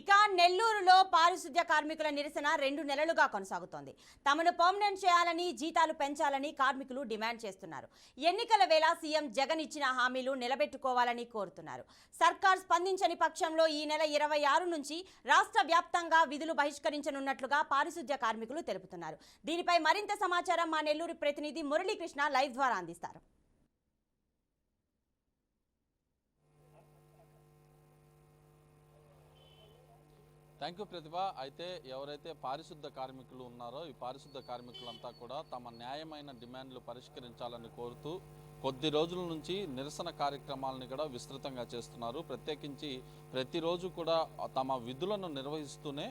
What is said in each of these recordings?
ఇక నెల్లూరులో పారిశుద్ధ్య కార్మికుల నిరసన 2 నెలలుగా కొనసాగుతోంది. తమను పర్మనెంట్ చేయాలని, జీతాలు పెంచాలని కార్మికులు డిమాండ్ చేస్తున్నారు. ఎన్నికల వేళ సీఎం జగన్ ఇచ్చిన హామీలు నిలబెట్టుకోవాలని కోరుతున్నారు. సర్కార్ స్పందించని పక్షంలో ఈ నెల 26 నుంచి రాష్ట్ర వ్యాప్తంగా విధులు బహిష్కరించనున్నట్లుగా పారిశుద్ధ్య కార్మికులు తెలుపుతున్నారు. దీనిపై మరింత సమాచారం మా నెల్లూరు ప్రతినిధి మురళీకృష్ణ లైవ్ ద్వారా అందిస్తారు. థ్యాంక్ యూ ప్రతిభ. అయితే ఎవరైతే పారిశుద్ధ కార్మికులు ఉన్నారో ఈ పారిశుద్ధ కార్మికులంతా కూడా తమ న్యాయమైన డిమాండ్లు పరిష్కరించాలని కోరుతూ కొద్ది రోజుల నుంచి నిరసన కార్యక్రమాలను కూడా విస్తృతంగా చేస్తున్నారు. ప్రత్యేకించి ప్రతిరోజు కూడా తమ విధులను నిర్వహిస్తూనే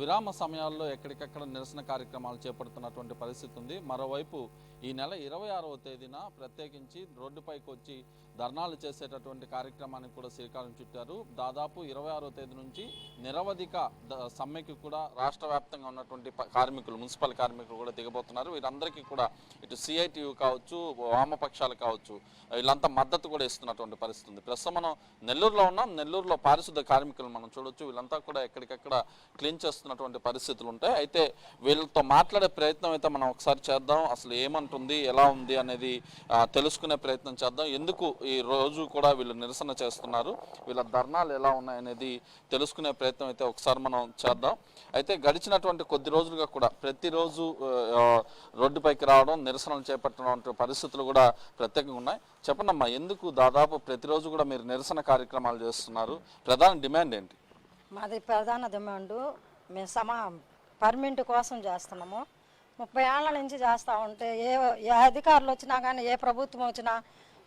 విరామ సమయాల్లో ఎక్కడికక్కడ నిరసన కార్యక్రమాలు చేపడుతున్నటువంటి పరిస్థితి ఉంది. మరోవైపు ఈ నెల 26వ తేదీన ప్రత్యేకించి రోడ్డుపైకి వచ్చి ధర్నాలు చేసేటటువంటి కార్యక్రమానికి కూడా శ్రీకారం చుట్టారు. దాదాపు 26వ తేదీ నుంచి నిరవధిక సమ్మెకి కూడా రాష్ట్ర వ్యాప్తంగా ఉన్నటువంటి కార్మికులు, మున్సిపల్ కార్మికులు కూడా దిగబోతున్నారు. వీరందరికీ కూడా ఇటు సిఐటియు కావచ్చు, వామపక్షాలు కావచ్చు, వీళ్ళంతా మద్దతు కూడా ఇస్తున్నటువంటి పరిస్థితి ఉంది. ప్రస్తుతం మనం నెల్లూరులో ఉన్నాం. నెల్లూరులో పారిశుద్ధ కార్మికులు మనం చూడొచ్చు. వీళ్ళంతా కూడా ఎక్కడికక్కడ క్లీన్ చేస్తున్నటువంటి పరిస్థితులు ఉంటాయి. అయితే వీళ్ళతో మాట్లాడే ప్రయత్నం అయితే మనం ఒకసారి చేద్దాం. అసలు ఏమంటుంది, ఎలా ఉంది అనేది తెలుసుకునే ప్రయత్నం చేద్దాం. ఎందుకు ఈ రోజు కూడా వీళ్ళు నిరసన చేస్తున్నారు, వీళ్ళ ధర్నాలు ఎలా ఉన్నాయనేది తెలుసుకునే ప్రయత్నం అయితే ఒకసారి మనం చేద్దాం. అయితే గడిచినటువంటి కొద్ది రోజులుగా కూడా ప్రతిరోజు రోడ్డుపైకి రావడం, నిరసనలు చేపట్టడం పరిస్థితులు కూడా ప్రత్యేకంగా ఉన్నాయి. చెప్పండి అమ్మా, ఎందుకు దాదాపు ప్రతిరోజు కూడా మీరు నిరసన కార్యక్రమాలు చేస్తున్నారు? ప్రధాన డిమాండ్ ఏంటి? మాది ప్రధాన డిమాండ్ మేము పర్మిట్ కోసం చేస్తున్నాము. 30 ఏళ్ల నుంచి చేస్తూ ఉంటే ఏ అధికారులు వచ్చినా కానీ, ఏ ప్రభుత్వం వచ్చినా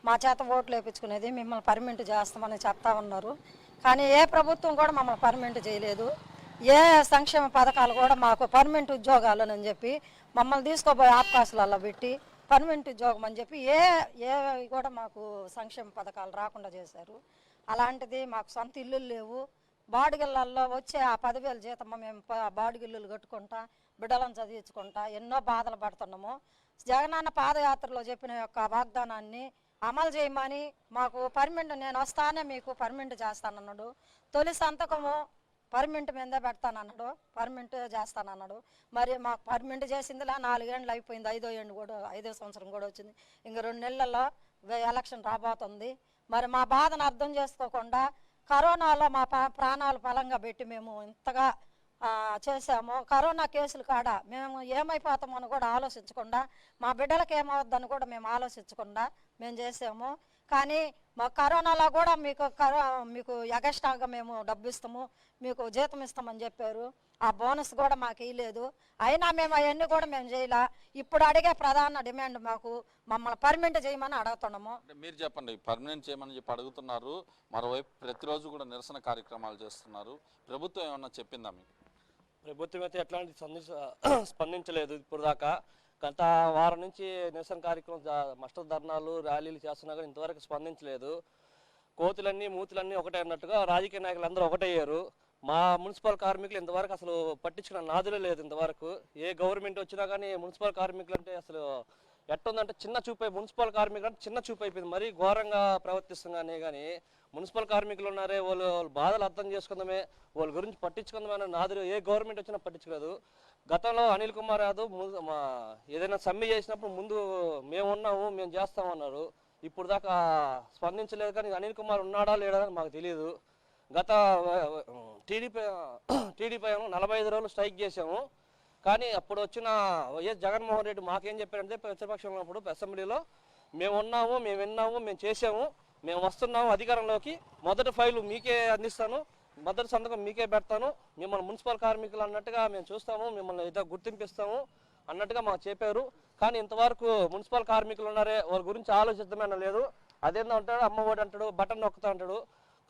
మా చేత ఓట్లు వేయించుకునేది మిమ్మల్ని పర్మిట్ చేస్తామని చెప్తా ఉన్నారు. కానీ ఏ ప్రభుత్వం కూడా మమ్మల్ని పర్మిట్ చేయలేదు. ఏ సంక్షేమ పథకాలు కూడా మాకు పర్మనెంట్ ఉద్యోగాలు అని చెప్పి మమ్మల్ని తీసుకోబోయే అవకాశాలలో పెట్టి పర్మనెంట్ ఉద్యోగం అని చెప్పి ఏ కూడా మాకు సంక్షేమ పథకాలు రాకుండా చేశారు. అలాంటిది మాకు సొంత ఇల్లులు లేవు. బాడుగిళ్ళల్లో వచ్చే ఆ 10,000 జీతం మేము బాడుగిల్లులు కట్టుకుంటా, బిడ్డలను చదివించుకుంటా ఎన్నో బాధలు పడుతున్నాము. జగనన్న పాదయాత్రలో చెప్పిన యొక్క వాగ్దానాన్ని అమలు చేయమని, మాకు పర్మనెంట్ నేను వస్తానే మీకు పర్మనెంట్ చేస్తానన్నాడు. తొలి సంతకము పర్మనెంట్ మీదే పెడతానన్నాడు, పర్మనెంట్ చేస్తానన్నాడు. మరి మాకు పర్మనెంట్ చేసిందిలా 4 ఏళ్ళు అయిపోయింది, 5వ సంవత్సరం కూడా వచ్చింది. ఇంక 2 నెలల్లో ఎలక్షన్ రాబోతుంది. మరి మా బాధను అర్థం చేసుకోకుండా కరోనాలో మా ప్రాణాలు బలంగా పెట్టి మేము ఇంతగా చేసాము. కరోనా కేసులు కాడ మేము ఏమైపోతామని కూడా ఆలోచించకుండా, మా బిడ్డలకు ఏమవుద్దని కూడా మేము ఆలోచించకుండా మేము చేసాము. కానీ మా కరోనాలో కూడా మీకు ఎగస్ట్రాగా మేము డబ్బు ఇస్తాము, మీకు జీతం ఇస్తామని చెప్పారు. ఆ బోనస్ కూడా మాకు ఇవ్వలేదు. అయినా మేము అవన్నీ కూడా మేము చేయలే. ఇప్పుడు అడిగే ప్రధాన డిమాండ్ మమ్మల్ని పర్మనెంట్ చేయమని అడుగుతున్నాము. మీరు చెప్పండి, పర్మనెంట్ చేయమని చెప్పి అడుగుతున్నారు. మరోవైపు ప్రతిరోజు కూడా నిరసన కార్యక్రమాలు చేస్తున్నారు. ప్రభుత్వం ఏమన్నా చెప్పిందా మీకు? ప్రభుత్వం అయితే ఎట్లాంటి స్పందించలేదు ఇప్పుడు దాకా. గత వారం నుంచి నిరసన కార్యక్రమం, మస్టర్ ధర్నాలు, ర్యాలీలు చేస్తున్నా కానీ ఇంతవరకు స్పందించలేదు. కోతులన్నీ మూతులన్నీ ఒకటే అన్నట్టుగా రాజకీయ నాయకులు అందరూ ఒకటయ్యారు. మా మున్సిపల్ కార్మికులు ఇంతవరకు అసలు పట్టించుకున్న నాదులే లేదు. ఇంతవరకు ఏ గవర్నమెంట్ వచ్చినా కానీ మున్సిపల్ కార్మికులు అంటే అసలు ఎట్టుందంటే చిన్న చూపు, మున్సిపల్ కార్మికులు అంటే చిన్న చూపు అయిపోయింది. మరీ ఘోరంగా ప్రవర్తిస్తున్నానే కానీ మున్సిపల్ కార్మికులు ఉన్నారే, వాళ్ళ బాధలు అర్థం చేసుకుందామే, వాళ్ళ గురించి పట్టించుకుందామని నాదులు ఏ గవర్నమెంట్ వచ్చినా పట్టించుకోలేదు. గతంలో అనిల్ కుమార్ యాదవ్ ఏదైనా సమ్మె చేసినప్పుడు ముందు మేము ఉన్నాము, మేము చేస్తామన్నారు. ఇప్పుడు దాకా స్పందించలేదు. కానీ అనిల్ కుమార్ ఉన్నాడా లేడా అని మాకు తెలియదు. గత టీడీపీ 45 రోజులు స్ట్రైక్ చేసాము. కానీ అప్పుడు వచ్చిన వైఎస్ జగన్మోహన్ రెడ్డి మాకేం చెప్పారంటే, ప్రతిపక్షంలో ఉన్నప్పుడు అసెంబ్లీలో మేము ఉన్నాము, మేము విన్నాము, మేము చేసాము, మేము వస్తున్నాము అధికారంలోకి, మొదటి ఫైలు మీకే అందిస్తాను, మొదటి సంతకం మీకే పెడతాను, మిమ్మల్ని మున్సిపల్ కార్మికులు అన్నట్టుగా మేము చూస్తాము, మిమ్మల్ని ఏదో గుర్తింపిస్తాము అన్నట్టుగా మాకు చెప్పారు. కానీ ఇంతవరకు మున్సిపల్ కార్మికులు ఉన్నారే, వాళ్ళ గురించి ఆలోచిద్దామని లేదు. అదేందో అంటాడు, అమ్మ ఒడి అంటాడు, బటన్ నొక్కుతా అంటాడు.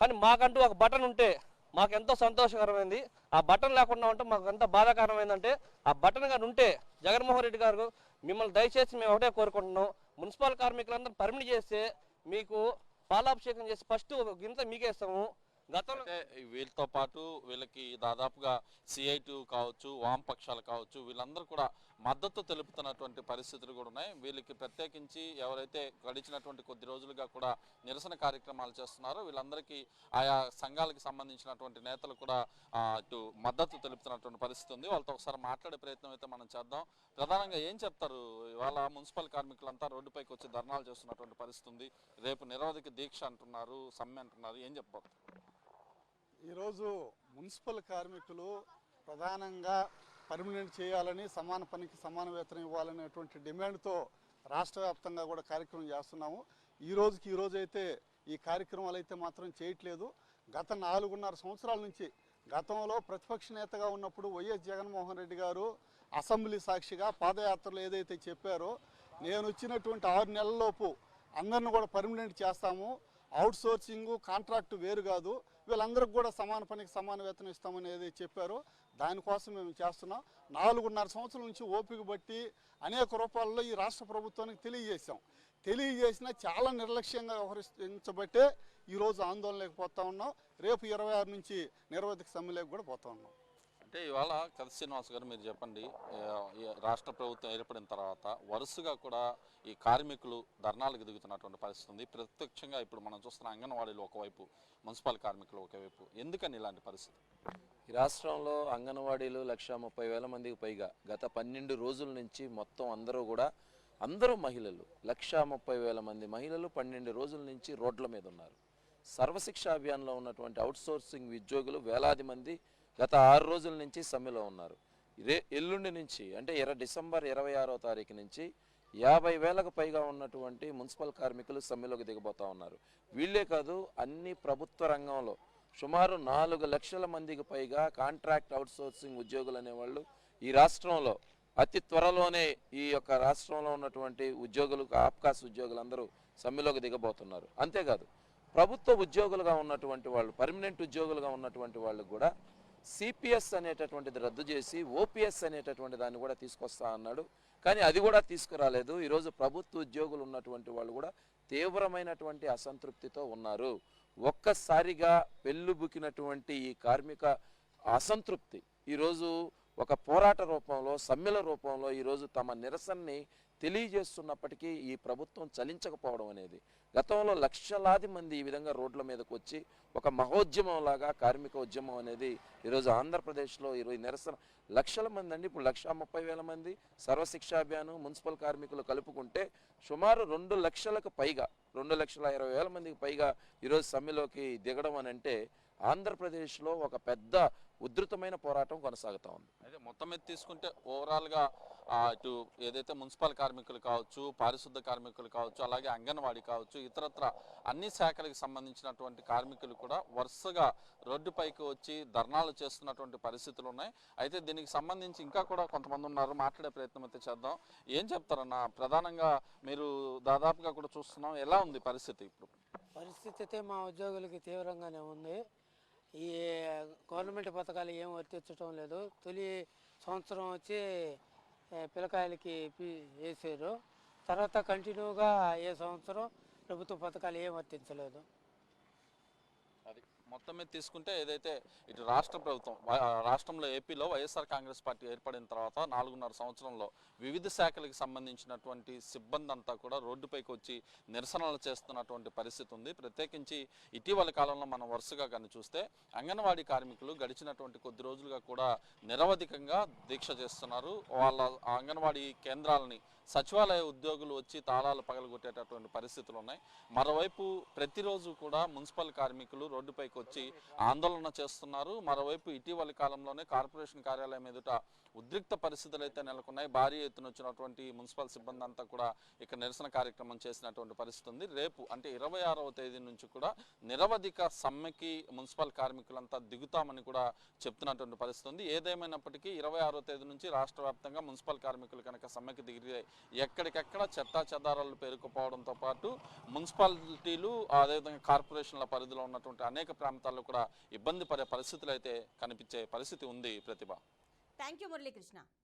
కానీ మాకంటూ ఒక బటన్ ఉంటే మాకెంతో సంతోషకరమైంది. ఆ బటన్ లేకుండా ఉంటే మాకు ఎంత బాధాకరమైందంటే, ఆ బటన్ గారు ఉంటే జగన్మోహన్ రెడ్డి గారు మిమ్మల్ని దయచేసి మేము ఒకటే కోరుకుంటున్నాం, మున్సిపల్ కార్మికులందరూ పర్మిట్ చేస్తే మీకు పాలాభిషేకం చేసి ఫస్ట్ గింత మీకే ఇస్తాము, గతంలో అంటే వీళ్ళతో పాటు వీళ్ళకి దాదాపుగా సిఐటి కావచ్చు, వామపక్షాలు కావచ్చు, వీళ్ళందరూ కూడా మద్దతు తెలుపుతున్నటువంటి పరిస్థితులు కూడా ఉన్నాయి. వీళ్ళకి ప్రత్యేకించి ఎవరైతే గడిచినటువంటి కొద్ది రోజులుగా కూడా నిరసన కార్యక్రమాలు చేస్తున్నారో వీళ్ళందరికీ ఆయా సంఘాలకు సంబంధించినటువంటి నేతలు కూడా ఇటు మద్దతు తెలుపుతున్నటువంటి పరిస్థితి ఉంది. వాళ్ళతో ఒకసారి మాట్లాడే ప్రయత్నం అయితే మనం చేద్దాం. ప్రధానంగా ఏం చెప్తారు? ఇవాళ మున్సిపల్ కార్మికులంతా రోడ్డుపైకి వచ్చి ధర్నాలు చేస్తున్నటువంటి పరిస్థితి ఉంది. రేపు నిరవధిక దీక్ష అంటున్నారు, సమ్మె అంటున్నారు. ఏం చెప్పారు? ఈరోజు మున్సిపల్ కార్మికులు ప్రధానంగా పర్మనెంట్ చేయాలని, సమాన పనికి సమాన వేతనం ఇవ్వాలనేటువంటి డిమాండ్తో రాష్ట్ర వ్యాప్తంగా కూడా కార్యక్రమం చేస్తున్నాము. ఈ రోజు అయితే ఈ కార్యక్రమాలు అయితే మాత్రం చేయట్లేదు. గత 4.5 సంవత్సరాల నుంచి, గతంలో ప్రతిపక్ష నేతగా ఉన్నప్పుడు వైఎస్ జగన్మోహన్ రెడ్డి గారు అసెంబ్లీ సాక్షిగా పాదయాత్రలు ఏదైతే చెప్పారో, నేను వచ్చినటువంటి 6 నెలలలోపు అందరిని కూడా పర్మనెంట్ చేస్తాము, అవుట్ సోర్సింగ్ కాంట్రాక్ట్ వేరు కాదు, వీళ్ళందరికీ కూడా సమాన పనికి సమాన వేతనం ఇస్తామని ఏదైతే చెప్పారో దానికోసం మేము చేస్తున్నాం. 4.5 సంవత్సరాల నుంచి ఓపిక బట్టి అనేక రూపాల్లో ఈ రాష్ట్ర ప్రభుత్వానికి తెలియజేసినా చాలా నిర్లక్ష్యంగా వ్యవహరించబట్టే ఈరోజు ఆందోళనలోకి పోతా ఉన్నాం. రేపు 26 నుంచి నిరవధిక సమ్మెలోకి కూడా పోతా ఉన్నాం. అంటే ఇవాళ కది శ్రీనివాస్ గారు మీరు చెప్పండి, ఈ రాష్ట్ర ప్రభుత్వం ఏర్పడిన తర్వాత వరుసగా కూడా ఈ కార్మికులు ధర్నాలకు దిగుతున్నటువంటి పరిస్థితి ఉంది. ప్రత్యక్షంగా ఇప్పుడు మనం చూస్తున్న అంగన్వాడీలు ఒకవైపు, మున్సిపల్ కార్మికులు ఒకవైపు. ఎందుకని ఇలాంటి పరిస్థితి? ఈ రాష్ట్రంలో అంగన్వాడీలు 130,000 మందికి పైగా గత 12 రోజుల నుంచి మొత్తం అందరూ మహిళలు, 130,000 మంది మహిళలు 12 రోజుల నుంచి రోడ్ల మీద ఉన్నారు. సర్వశిక్ష అభియాన్లో ఉన్నటువంటి అవుట్సోర్సింగ్ ఉద్యోగులు వేలాది మంది గత 6 రోజుల నుంచి సమ్మెలో ఉన్నారు. ఎల్లుండి నుంచి అంటే డిసెంబర్ 26వ తారీఖు నుంచి 50,000కు పైగా ఉన్నటువంటి మున్సిపల్ కార్మికులు సమ్మెలోకి దిగబోతా ఉన్నారు. వీళ్ళే కాదు, అన్ని ప్రభుత్వ రంగంలో సుమారు 4 లక్షల మందికి పైగా కాంట్రాక్ట్ అవుట్సోర్సింగ్ ఉద్యోగులు అనేవాళ్ళు ఈ రాష్ట్రంలో అతి త్వరలోనే ఈ యొక్క రాష్ట్రంలో ఉన్నటువంటి ఉద్యోగులు, ఆప్కాస్ ఉద్యోగులందరూ సమ్మెలోకి దిగబోతున్నారు. అంతేకాదు, ప్రభుత్వ ఉద్యోగులుగా ఉన్నటువంటి వాళ్ళు, పర్మనెంట్ ఉద్యోగులుగా ఉన్నటువంటి వాళ్ళకు కూడా సిపిఎస్ అనేటటువంటిది రద్దు చేసి ఓపీఎస్ అనేటటువంటి దాన్ని కూడా తీసుకొస్తా అన్నాడు. కానీ అది కూడా తీసుకురాలేదు. ఈరోజు ప్రభుత్వ ఉద్యోగులు ఉన్నటువంటి వాళ్ళు కూడా తీవ్రమైనటువంటి అసంతృప్తితో ఉన్నారు. ఒక్కసారిగా పెళ్ళుబుకినటువంటి ఈ కార్మిక అసంతృప్తి ఈరోజు ఒక పోరాట రూపంలో, సమ్మెల రూపంలో ఈరోజు తమ నిరసనని తెలియజేస్తున్నప్పటికీ ఈ ప్రభుత్వం చలించకపోవడం అనేది, గతంలో లక్షలాది మంది ఈ విధంగా రోడ్ల మీదకు వచ్చి ఒక మహోద్యమంలాగా కార్మిక ఉద్యమం అనేది ఈరోజు ఆంధ్రప్రదేశ్లో ఈరోజు నిరసన లక్షల మంది అండి. ఇప్పుడు 130,000 మంది సర్వశిక్ష అభియాను మున్సిపల్ కార్మికులు కలుపుకుంటే సుమారు 2 లక్షలకు పైగా, 2,20,000 మందికి పైగా ఈరోజు సమ్మెలోకి దిగడం అని అంటే ఆంధ్రప్రదేశ్లో ఒక పెద్ద ఉధృతమైన పోరాటం కొనసాగుతూ ఉంది. అయితే మొత్తం మీద తీసుకుంటే ఓవరాల్గా ఇటు ఏదైతే మున్సిపల్ కార్మికులు కావచ్చు, పారిశుద్ధ కార్మికులు కావచ్చు, అలాగే అంగన్వాడీ కావచ్చు, ఇతరత్ర అన్ని శాఖలకు సంబంధించినటువంటి కార్మికులు కూడా వరుసగా రోడ్డుపైకి వచ్చి ధర్నాలు చేస్తున్నటువంటి పరిస్థితులు ఉన్నాయి. అయితే దీనికి సంబంధించి ఇంకా కూడా కొంతమంది ఉన్నారు, మాట్లాడే ప్రయత్నం అయితే చేద్దాం. ఏం చెప్తారన్న? ప్రధానంగా మీరు దాదాపుగా కూడా చూస్తున్నాం, ఎలా ఉంది పరిస్థితి ఇప్పుడు? పరిస్థితి అయితే మా ఉద్యోగులకి తీవ్రంగానే ఉంది. ఈ గవర్నమెంట్ పథకాలు ఏం వర్తించడం లేదు. తొలి సంవత్సరం వచ్చి పిల్లకాయలకి వేసారు, తర్వాత కంటిన్యూగా ఏ సంవత్సరం ప్రభుత్వ పథకాలు ఏం వర్తించలేదు. అది మొత్తం మీద తీసుకుంటే ఏదైతే ఇటు రాష్ట్ర ప్రభుత్వం, రాష్ట్రంలో ఏపీలో వైఎస్ఆర్ కాంగ్రెస్ పార్టీ ఏర్పడిన తర్వాత 4.5 సంవత్సరంలో వివిధ శాఖలకు సంబంధించినటువంటి సిబ్బంది అంతా కూడా రోడ్డుపైకి వచ్చి నిరసనలు చేస్తున్నటువంటి పరిస్థితి ఉంది. ప్రత్యేకించి ఇటీవల కాలంలో మనం వరుసగా కానీ చూస్తే అంగన్వాడీ కార్మికులు గడిచినటువంటి కొద్ది రోజులుగా కూడా నిరవధికంగా దీక్ష చేస్తున్నారు. వాళ్ళ అంగన్వాడీ కేంద్రాలని సచివాలయ ఉద్యోగులు వచ్చి తాళాలు పగలగొట్టేటటువంటి పరిస్థితులు ఉన్నాయి. మరోవైపు ప్రతిరోజు కూడా మున్సిపల్ కార్మికులు రోడ్డుపైకి వచ్చి ఆందోళన చేస్తున్నారు. మరోవైపు ఇటీవలి కాలంలోనే కార్పొరేషన్ కార్యాలయం ఎదుట ఉద్రిక్త పరిస్థితులు అయితే నెలకొన్నాయి. భారీ ఎత్తున వచ్చినటువంటి మున్సిపల్ సిబ్బంది అంతా కూడా ఇక్కడ నిరసన కార్యక్రమం చేసినటువంటి పరిస్థితి ఉంది. రేపు అంటే 26వ తేదీ నుంచి కూడా నిరవధిక సమ్మెకి మున్సిపల్ కార్మికులంతా దిగుతామని కూడా చెప్తున్నటువంటి పరిస్థితి ఉంది. ఏదేమైనప్పటికీ 26వ తేదీ నుంచి రాష్ట్ర వ్యాప్తంగా మున్సిపల్ కార్మికులు కనుక సమ్మెకి దిగితే ఎక్కడికెక్కడ చెత్తా చెదారాలు పేరుకుపోవడంతో పాటు మున్సిపాలిటీలు అదేవిధంగా కార్పొరేషన్ల పరిధిలో ఉన్నటువంటి అనేక ప్రాంతాల్లో కూడా ఇబ్బంది పడే పరిస్థితులు అయితే కనిపించే పరిస్థితి ఉంది. ప్రతిభ. Thank you Muralikrishna.